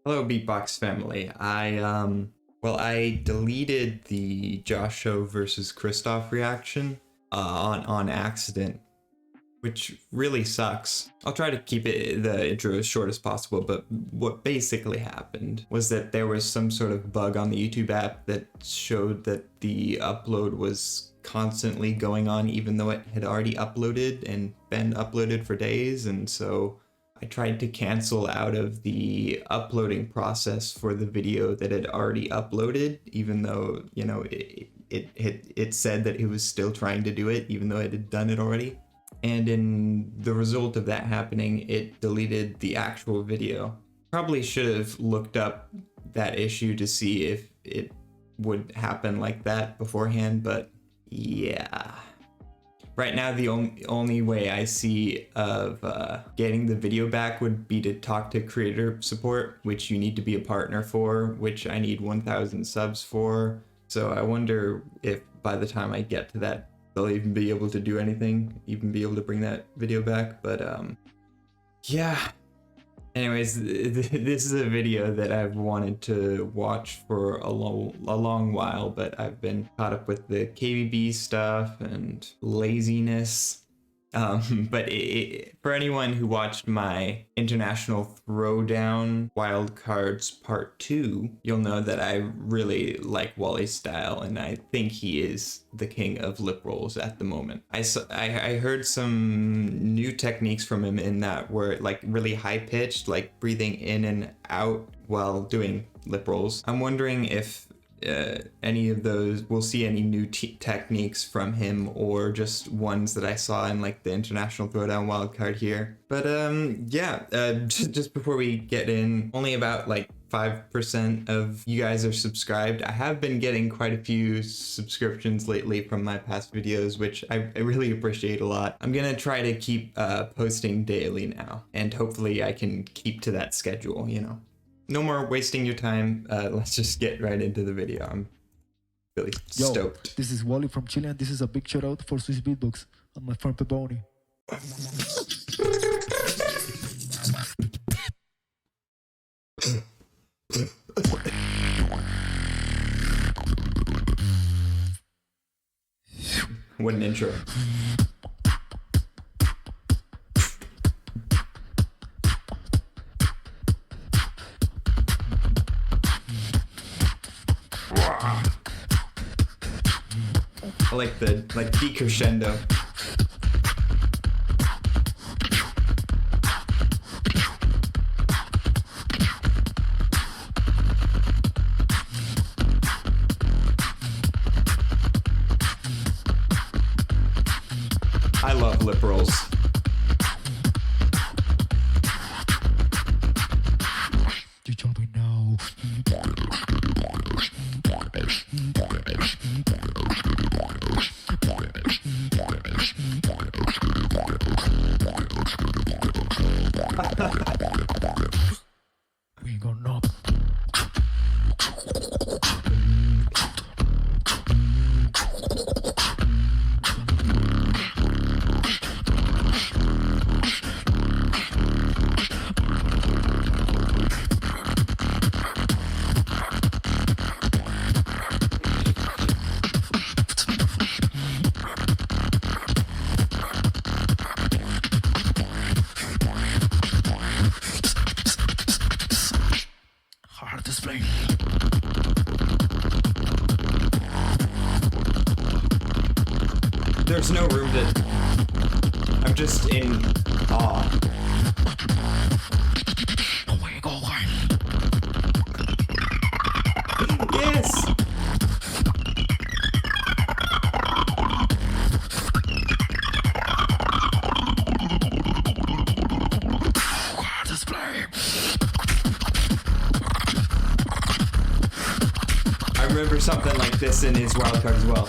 Hello, Beatbox Family. I deleted the Joshua versus Kristoff reaction on accident, which really sucks. I'll try to keep the intro as short as possible, but what basically happened was that there was some sort of bug on the YouTube app that showed that the upload was constantly going on even though it had already uploaded and been uploaded for days, and so I tried to cancel out of the uploading process for the video that had already uploaded, even though, you know, it said that it was still trying to do it, even though it had done it already. And in the result of that happening, it deleted the actual video. Probably should have looked up that issue to see if it would happen like that beforehand, but yeah. Right now, the only way I see of getting the video back would be to talk to creator support, which you need to be a partner for, which I need 1,000 subs for. So I wonder if by the time I get to that, they'll even be able to do anything, even be able to bring that video back. But yeah. Anyways, this is a video that I've wanted to watch for a long while, but I've been caught up with the KBB stuff and laziness. But for anyone who watched my International Throwdown Wildcards Part 2, you'll know that I really like Waali's style, and I think he is the king of lip rolls at the moment. I heard some new techniques from him in that were like really high pitched, like breathing in and out while doing lip rolls. I'm wondering if any of those, we'll see any new techniques from him or just ones that I saw in like the International Throwdown wildcard here. But just before we get in, only about like 5% of you guys are subscribed. I have been getting quite a few subscriptions lately from my past videos, which I really appreciate a lot. I'm gonna try to keep posting daily now, and hopefully I can keep to that schedule, you know. No more wasting your time. Let's just get right into the video. I'm really stoked. This is Waali from Chile, and this is a big shout out for Swiss Beatbox and my friend Peponi. What an intro. I like the decrescendo. I love lip rolls. You told me no. We ain't gonna know. Hard display. There's no room to... I'm just in awe. Away, go away. Yes! Hard display. I remember something like this in his wildcard as well.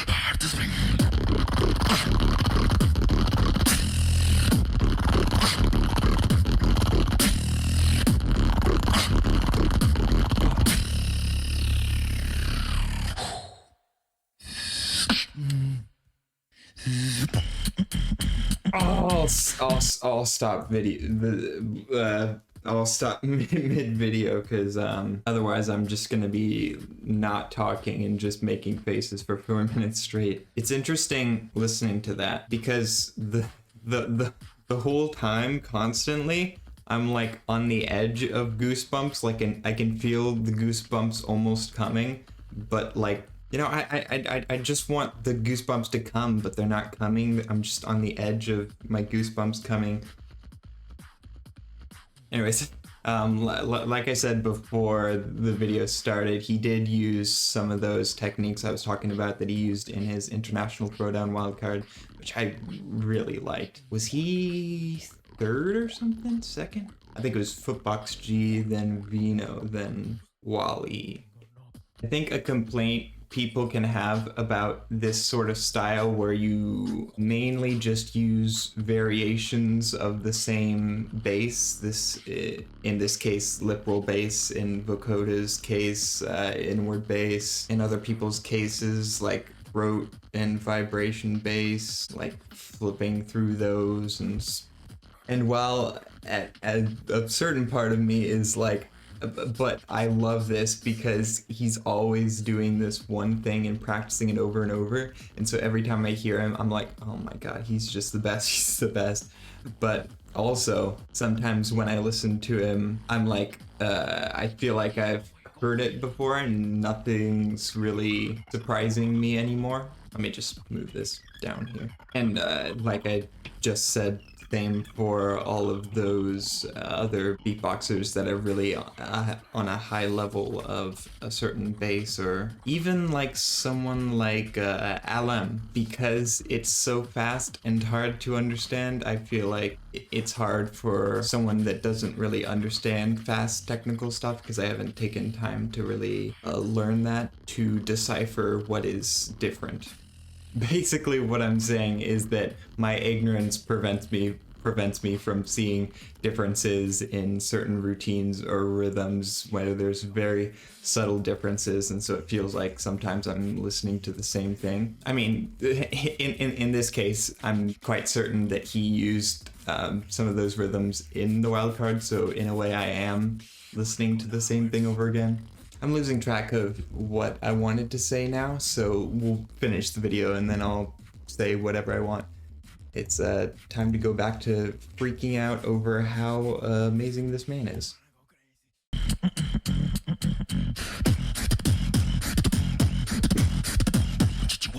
Hard display. I'll stop I'll stop mid video because otherwise I'm just gonna be not talking and just making faces for 4 minutes straight. It's interesting listening to that because the whole time constantly I'm like on the edge of goosebumps, like I can feel the goosebumps almost coming, but like, you know, I just want the goosebumps to come, but they're not coming. I'm just on the edge of my goosebumps coming. Anyways, like I said before the video started, he did use some of those techniques I was talking about that he used in his International Throwdown wildcard, which I really liked. Was he third or something? Second? I think it was Footbox G, then Vino, then Waali. I think a complaint people can have about this sort of style where you mainly just use variations of the same bass, in this case lip roll bass, in Vocoder's case inward bass, in other people's cases like throat and vibration bass, like flipping through those, and while at a certain part of me is like, but I love this because he's always doing this one thing and practicing it over and over. And so every time I hear him, I'm like, oh my God, he's just the best. He's the best. But also sometimes when I listen to him, I'm like, I feel like I've heard it before and nothing's really surprising me anymore. Let me just move this down here. And like I just said, same for all of those other beatboxers that are really on a high level of a certain bass, or even like someone like Alem, because it's so fast and hard to understand. I feel like it's hard for someone that doesn't really understand fast technical stuff, because I haven't taken time to really learn that, to decipher what is different. Basically what I'm saying is that my ignorance prevents me from seeing differences in certain routines or rhythms where there's very subtle differences, and so it feels like sometimes I'm listening to the same thing. I mean, in this case, I'm quite certain that he used some of those rhythms in the wildcard, so in a way I am listening to the same thing over again. I'm losing track of what I wanted to say now, so we'll finish the video and then I'll say whatever I want. It's time to go back to freaking out over how amazing this man is.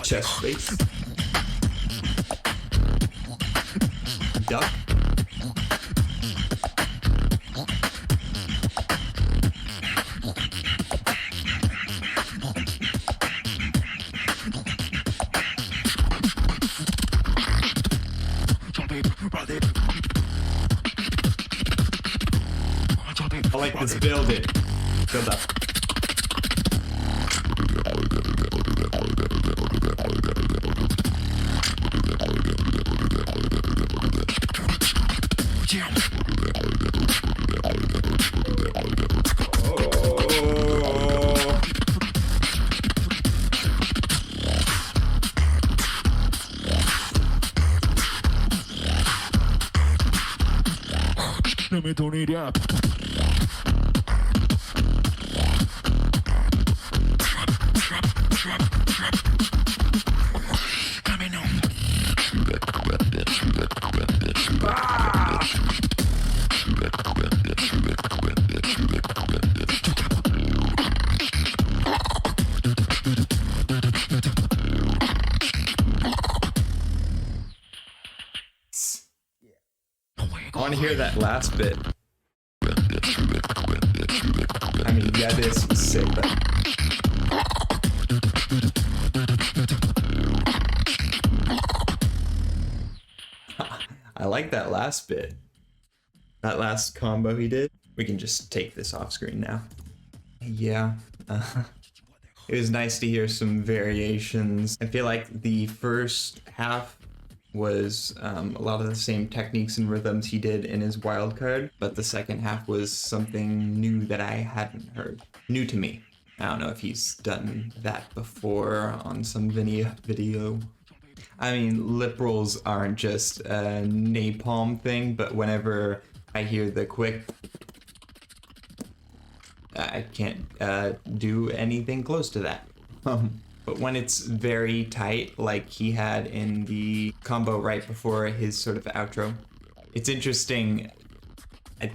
Chest bass. Duck. I like this build it. Build up. No me don't need up. I want to hear that last bit. I mean, yeah, this was sick, but... I like that last bit. That last combo he did. We can just take this off screen now. Yeah. It was nice to hear some variations. I feel like the first half was a lot of the same techniques and rhythms he did in his wildcard, but the second half was something new that I hadn't heard. New to me. I don't know if he's done that before on some video. I mean, lip rolls aren't just a napalm thing, but whenever I hear the quick, I can't do anything close to that. But when it's very tight, like he had in the combo right before his sort of outro, it's interesting. I,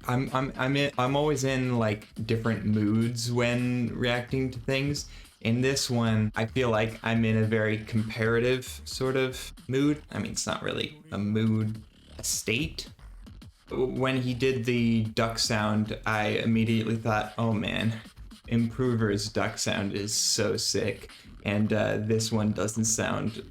I'm always in like different moods when reacting to things. In this one, I feel like I'm in a very comparative sort of mood. I mean, it's not really a mood, a state. When he did the duck sound, I immediately thought, oh man, Improver's duck sound is so sick. And this one doesn't sound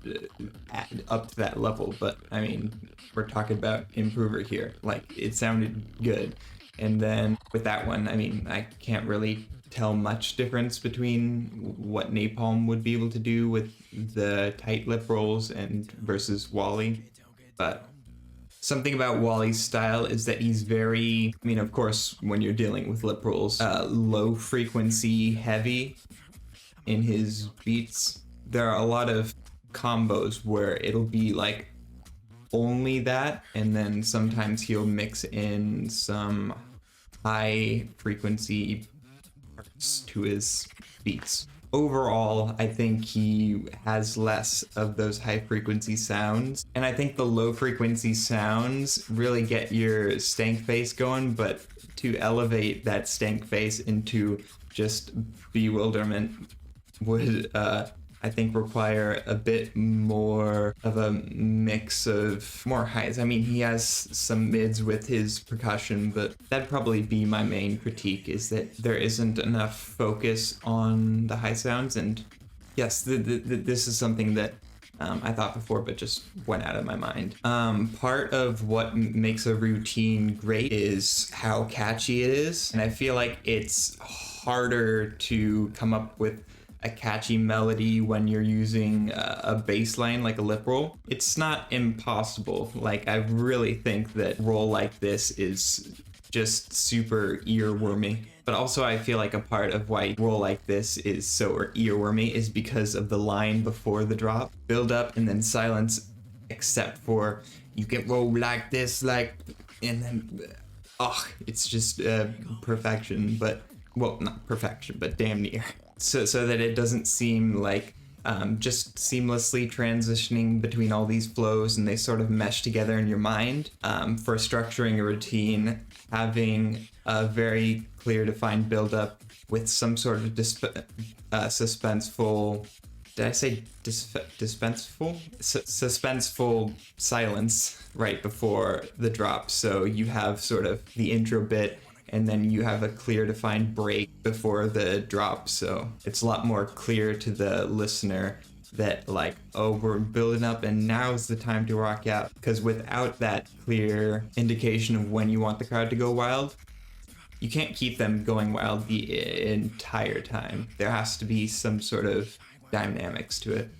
up to that level, but I mean, we're talking about Improver here. Like, it sounded good. And then with that one, I mean, I can't really tell much difference between what Napalm would be able to do with the tight lip rolls and versus Waali. But something about Wally's style is that he's very, I mean, of course, when you're dealing with lip rolls, low frequency heavy in his beats. There are a lot of combos where it'll be like only that, and then sometimes he'll mix in some high frequency parts to his beats. Overall, I think he has less of those high frequency sounds, and I think the low frequency sounds really get your stank bass going, but to elevate that stank bass into just bewilderment would I think require a bit more of a mix of more highs. I mean, he has some mids with his percussion, but that'd probably be my main critique, is that there isn't enough focus on the high sounds. And yes, this is something that I thought before, but just went out of my mind. Part of what makes a routine great is how catchy it is. And I feel like it's harder to come up with a catchy melody when you're using a bass line like a lip roll. It's not impossible. Like, I really think that roll like this is just super earwormy. But also I feel like a part of why roll like this is so earwormy is because of the line before the drop. Build up and then silence, except for you can roll like this, like, and then, oh, it's just perfection. But, well, not perfection, but damn near. So that it doesn't seem like just seamlessly transitioning between all these flows and they sort of mesh together in your mind. For structuring a routine, having a very clear defined build-up with some sort of suspenseful, did I say dispenseful? Suspenseful silence right before the drop. So you have sort of the intro bit, and then you have a clear defined break before the drop. So it's a lot more clear to the listener that, like, oh, we're building up and now's the time to rock out. Because without that clear indication of when you want the crowd to go wild, you can't keep them going wild the entire time. There has to be some sort of dynamics to it.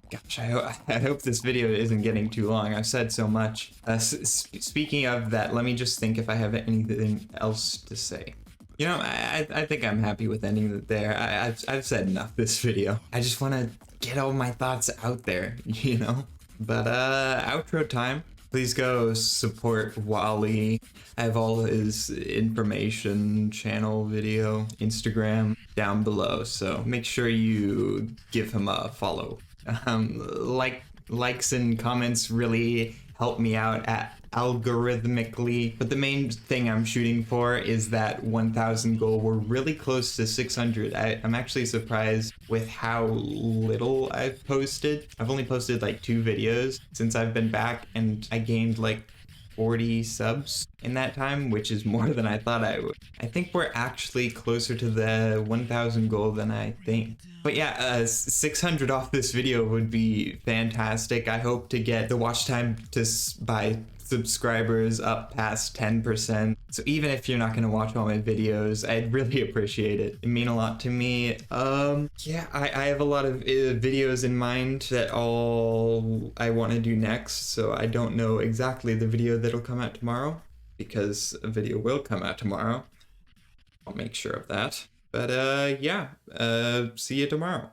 Gosh, I hope this video isn't getting too long. I've said so much. Speaking of that, let me just think if I have anything else to say. You know, I think I'm happy with ending it there. I've said enough this video. I just want to get all my thoughts out there, you know? But outro time. Please go support Waali. I have all his information, channel, video, Instagram down below. So make sure you give him a follow. Likes and comments really help me out algorithmically, but the main thing I'm shooting for is that 1,000 goal. We're really close to 600. I'm actually surprised with how little I've posted. I've only posted like 2 videos since I've been back, and I gained like 40 subs in that time, which is more than I thought I would. I think we're actually closer to the 1,000 goal than I think. But yeah, 600 off this video would be fantastic. I hope to get the watch time by subscribers up past 10%. So even if you're not going to watch all my videos, I'd really appreciate it. It means a lot to me. Yeah, I have a lot of videos in mind that all I want to do next. So I don't know exactly the video that'll come out tomorrow, because a video will come out tomorrow. I'll make sure of that. But yeah, see you tomorrow.